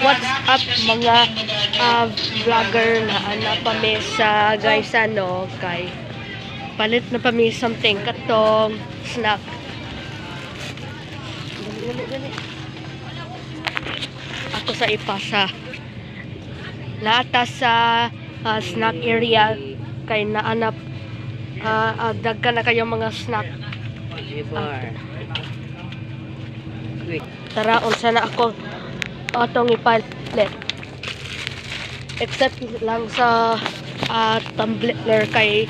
What's up mga vlogger na pami sa guys kay palit na pami something katong snack. Dali. Ako sa ipasa. Naata sa snack area kay naanap daghan na kayong mga snack. Tara, unsa na ako atong ipalit. Except lang sa tumbler kay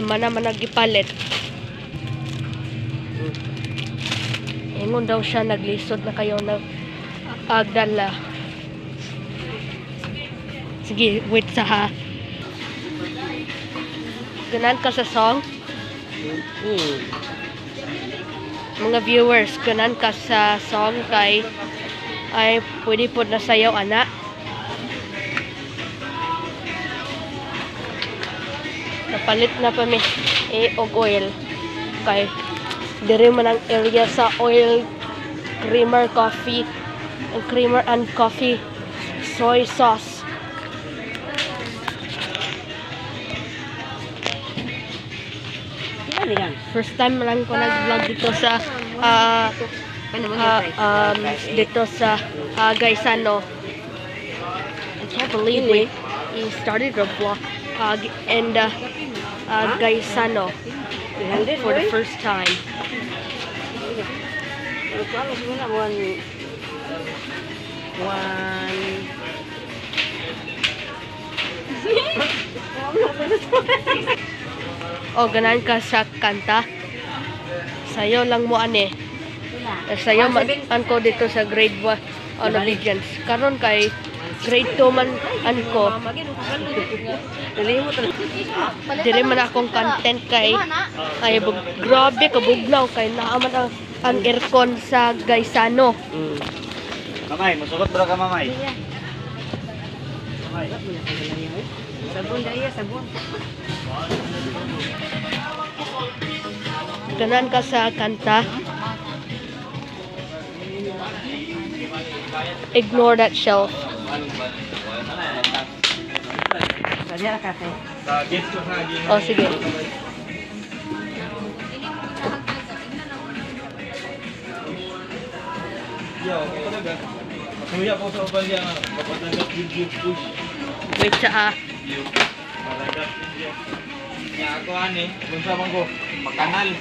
man nagipalit. Ingon daw siya naglisod na kayo na agdala. Sige, wait sa ha. Ganan ka sa song? Mga viewers, ganan ka sa song kay ay pwede po na sayaw ana. Napalit na pa mi og oil kay dire man ang area sa oil creamer and coffee soy sauce. First time lang ko nag-vlog dito sa dito sa Gaisano. I can't believe we started a vlog in Gaisano for the first time. O ganan ka sa kanta. Sayo lang mo ane. Sayo man ko dito sa grade 1 on obedience. Karon kay grade 2 man ko. Dili man akong content kay ay grabe kabugnaw kay naaman ang aircon sa Gaisano. Mamay, masugot bro ka mamay. Sabon daya, sabon. Ganan ka sa kanta. Ignore that shelf. Oh, sige. Wait sa Ako ani, kung sa ko, makanal.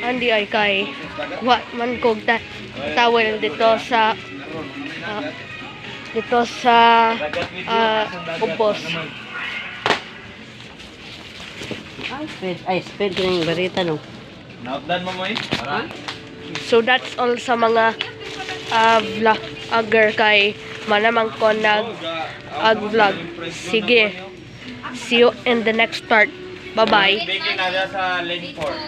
Andi ay kay kuha man kog towel dito sa ubos. Ay, speed ko na yung barita, no? Naupdan mo mo eh? So that's all sa mga vlogger kay manamang ko nag-vlog. Sige. See you in the next part. Bye-bye. Baking na sa lane 4.